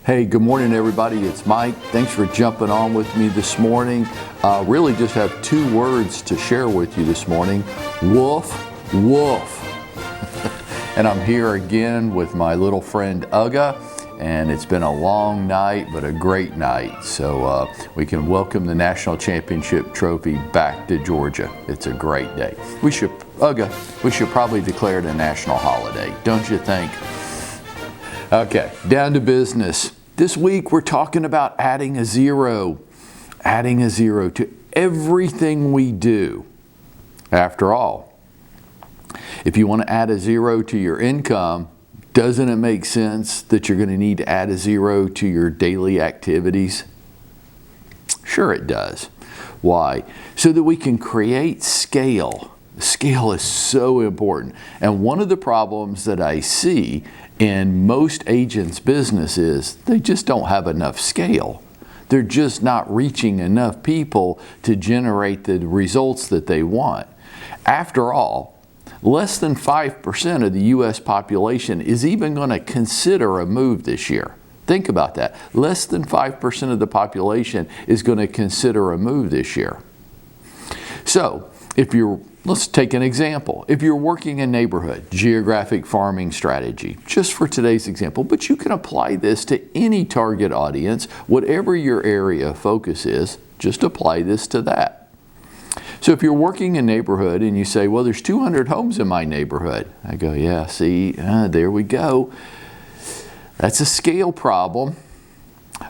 Hey, good morning everybody, it's Mike. Thanks for jumping on with me this morning. Really just have two words to share with you this morning. Woof, woof. And I'm here again with my little friend Uga, and it's been a long night, but a great night. So we can welcome the National Championship Trophy back to Georgia. It's a great day. We should probably declare it a national holiday, don't you think? Okay, down to business. This week we're talking about adding a zero to everything we do. After all, if you want to add a zero to your income, doesn't it make sense that you're going to need to add a zero to your daily activities? Sure it does. Why? So that we can create scale. Scale is so important. And one of the problems that I see in most agents' business is they just don't have enough scale. They're just not reaching enough people to generate the results that they want. After all, less than 5% of the U.S. population is even going to consider a move this year. Think about that. Less than 5% of the population is going to consider a move this year. So, let's take an example. If you're working in neighborhood, geographic farming strategy, just for today's example, but you can apply this to any target audience, whatever your area of focus is, just apply this to that. So if you're working in neighborhood and you say, well, there's 200 homes in my neighborhood. I go, yeah, see, there we go. That's a scale problem.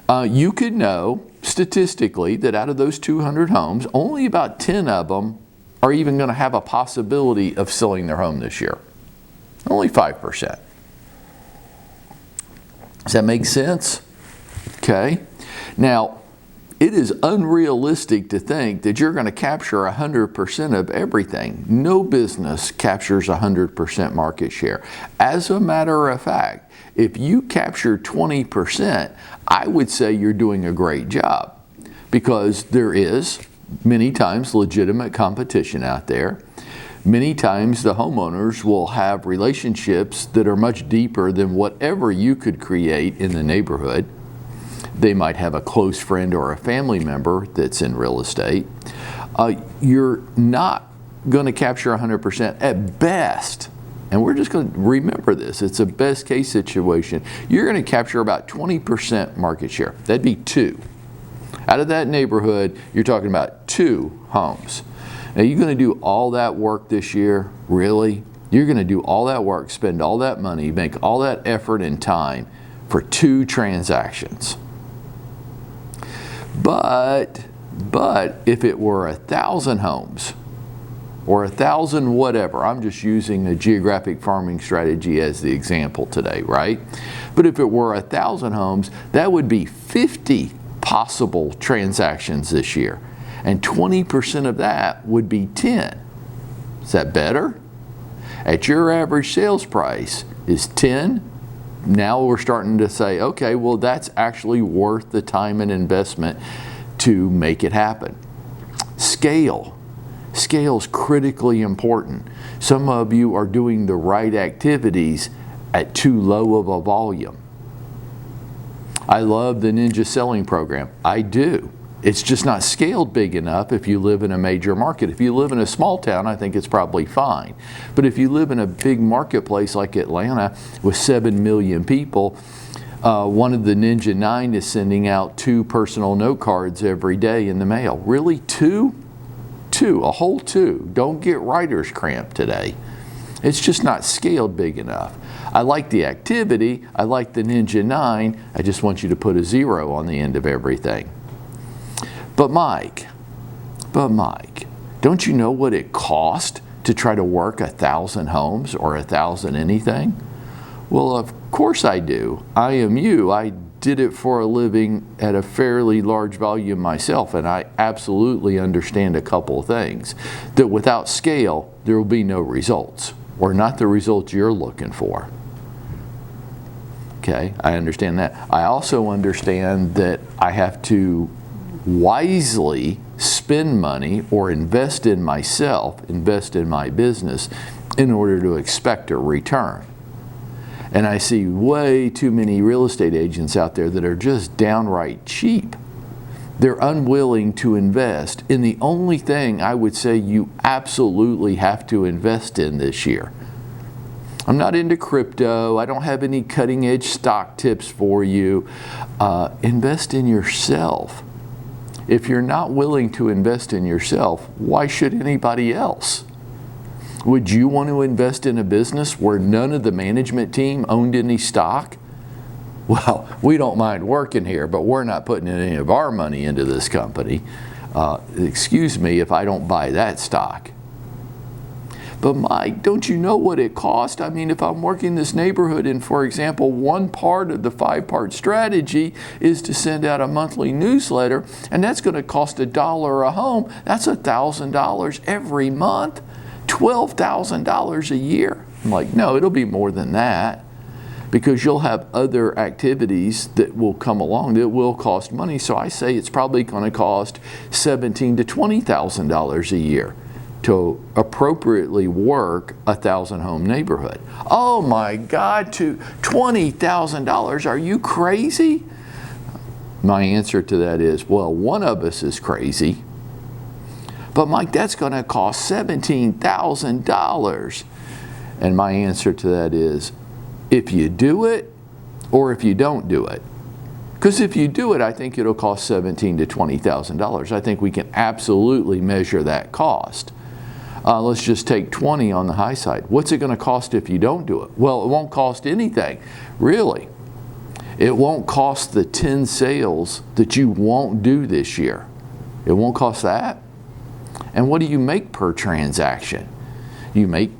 You could know statistically that out of those 200 homes, only about 10 of them are even going to have a possibility of selling their home this year. Only 5%. Does that make sense? Okay. Now, it is unrealistic to think that you're going to capture 100% of everything. No business captures 100% market share. As a matter of fact, if you capture 20%, I would say you're doing a great job, because there is many times legitimate competition out there. Many times the homeowners will have relationships that are much deeper than whatever you could create in the neighborhood. They might have a close friend or a family member that's in real estate. You're not going to capture 100% at best. And we're just going to remember this. It's a best case situation. You're going to capture about 20% market share. That'd be 2. Out of that neighborhood, you're talking about 2 homes. Now, you're going to do all that work this year? Really? You're going to do all that work, spend all that money, make all that effort and time for 2 transactions. But if it were 1,000 homes, or 1,000 whatever, I'm just using a geographic farming strategy as the example today, right? But if it were 1,000 homes, that would be 50 possible transactions this year. And 20% of that would be 10. Is that better? At your average sales price is 10. Now we're starting to say, okay, well, that's actually worth the time and investment to make it happen. Scale. Scale is critically important. Some of you are doing the right activities at too low of a volume. I love the Ninja Selling Program. I do. It's just not scaled big enough if you live in a major market. If you live in a small town, I think it's probably fine. But if you live in a big marketplace like Atlanta with 7 million people, one of the Ninja 9 is sending out 2 personal note cards every day in the mail. Really, 2? 2, a whole 2. Don't get writer's cramp today. It's just not scaled big enough. I like the activity. I like the Ninja 9. I just want you to put a 0 on the end of everything. But Mike, don't you know what it cost to try to work 1,000 homes or 1,000 anything? Well, of course I do. I am you. I did it for a living at a fairly large volume myself, and I absolutely understand a couple of things. That without scale, there will be no results, or not the results you're looking for. Okay, I understand that. I also understand that I have to wisely spend money or invest in myself, invest in my business in order to expect a return. And I see way too many real estate agents out there that are just downright cheap. They're unwilling to invest in the only thing I would say you absolutely have to invest in this year. I'm not into crypto. I don't have any cutting edge stock tips for you. Invest in yourself. If you're not willing to invest in yourself, why should anybody else? Would you want to invest in a business where none of the management team owned any stock? Well, we don't mind working here, but we're not putting any of our money into this company. Excuse me if I don't buy that stock. But Mike, don't you know what it costs? I mean, if I'm working this neighborhood and, for example, one part of the 5-part strategy is to send out a monthly newsletter, and that's going to cost $1 a home, that's $1,000 every month, $12,000 a year. I'm like, no, it'll be more than that, because you'll have other activities that will come along that will cost money. So I say it's probably going to cost $17,000 to $20,000 a year to appropriately work a 1,000-home neighborhood. Oh my God, to $20,000, are you crazy? My answer to that is, well, one of us is crazy, but Mike, that's going to cost $17,000. And my answer to that is, if you do it or if you don't do it. Because if you do it, I think it'll cost $17,000 to $20,000. I think we can absolutely measure that cost. Let's just take 20 on the high side. What's it going to cost if you don't do it? Well, it won't cost anything, really. It won't cost the 10 sales that you won't do this year. It won't cost that. And what do you make per transaction? You make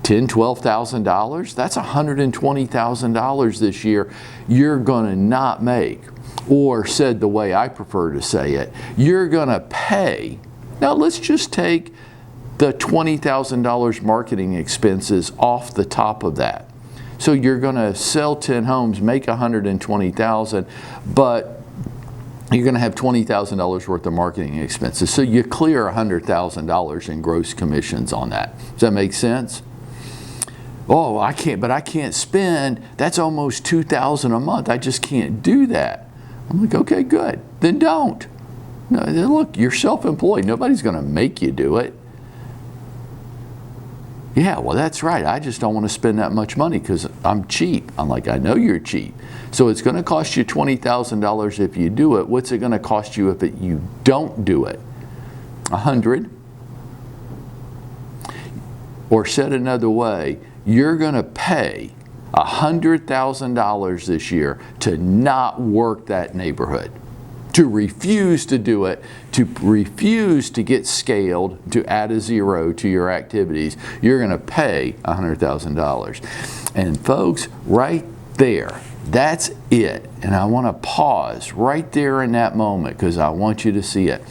$10,000, $12,000. That's $120,000 this year you're going to not make. Or said the way I prefer to say it, you're going to pay. Now let's just take the $20,000 marketing expenses off the top of that. So you're going to sell 10 homes, make $120,000, but you're going to have $20,000 worth of marketing expenses. So you clear $100,000 in gross commissions on that. Does that make sense? Oh, I can't spend, that's almost $2,000 a month. I just can't do that. I'm like, okay, good. Then don't. No, look, you're self-employed. Nobody's going to make you do it. Yeah, well, that's right. I just don't want to spend that much money because I'm cheap. I'm like, I know you're cheap. So it's going to cost you $20,000 if you do it. What's it going to cost you if you don't do it? $100,000. Or said another way, you're going to pay $100,000 this year to not work that neighborhood, to refuse to do it, to refuse to get scaled, to add a zero to your activities. You're going to pay $100,000. And folks, right there, that's it. And I want to pause right there in that moment because I want you to see it.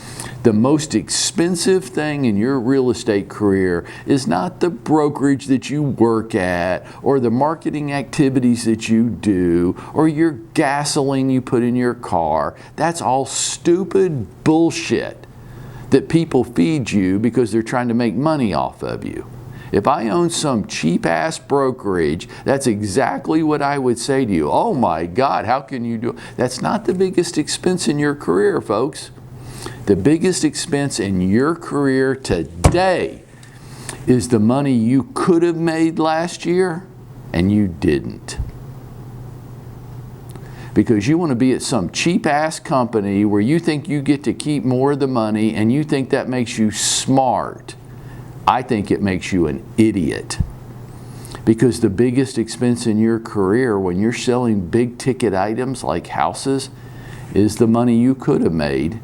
The most expensive thing in your real estate career is not the brokerage that you work at or the marketing activities that you do or your gasoline you put in your car. That's all stupid bullshit that people feed you because they're trying to make money off of you. If I own some cheap-ass brokerage, that's exactly what I would say to you. Oh my God, how can you do it? That's not the biggest expense in your career, folks. The biggest expense in your career today is the money you could have made last year and you didn't. Because you want to be at some cheap-ass company where you think you get to keep more of the money and you think that makes you smart. I think it makes you an idiot. Because the biggest expense in your career when you're selling big ticket items like houses is the money you could have made,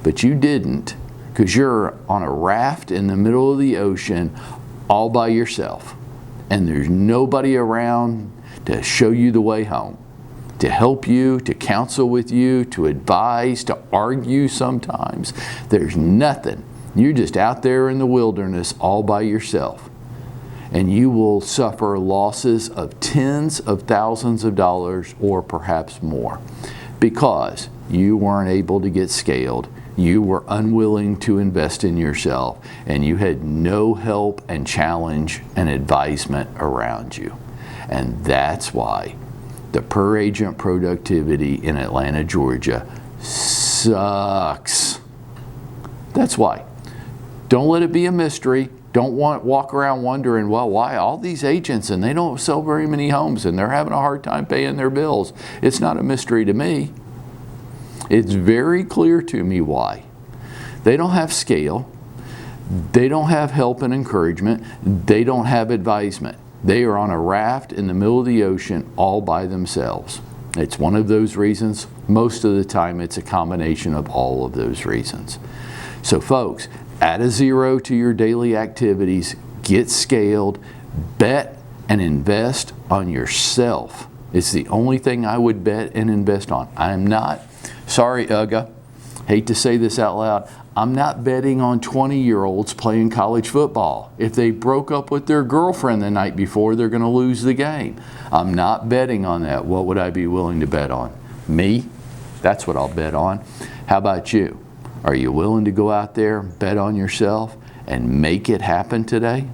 but you didn't because you're on a raft in the middle of the ocean all by yourself. And there's nobody around to show you the way home, to help you, to counsel with you, to advise, to argue sometimes. There's nothing. You're just out there in the wilderness all by yourself. And you will suffer losses of tens of thousands of dollars or perhaps more because you weren't able to get scaled. You were unwilling to invest in yourself and you had no help and challenge and advisement around you. And that's why the per agent productivity in Atlanta, Georgia sucks. That's why. Don't let it be a mystery. Don't walk around wondering, well, why all these agents and they don't sell very many homes and they're having a hard time paying their bills. It's not a mystery to me. It's very clear to me why. They don't have scale. They don't have help and encouragement. They don't have advisement. They are on a raft in the middle of the ocean all by themselves. It's one of those reasons. Most of the time it's a combination of all of those reasons. So folks, add a zero to your daily activities, get scaled, bet and invest on yourself. It's the only thing I would bet and invest on. I'm not, sorry Uga, hate to say this out loud, I'm not betting on 20-year-olds playing college football. If they broke up with their girlfriend the night before, they're going to lose the game. I'm not betting on that. What would I be willing to bet on? Me? That's what I'll bet on. How about you? Are you willing to go out there, bet on yourself, and make it happen today?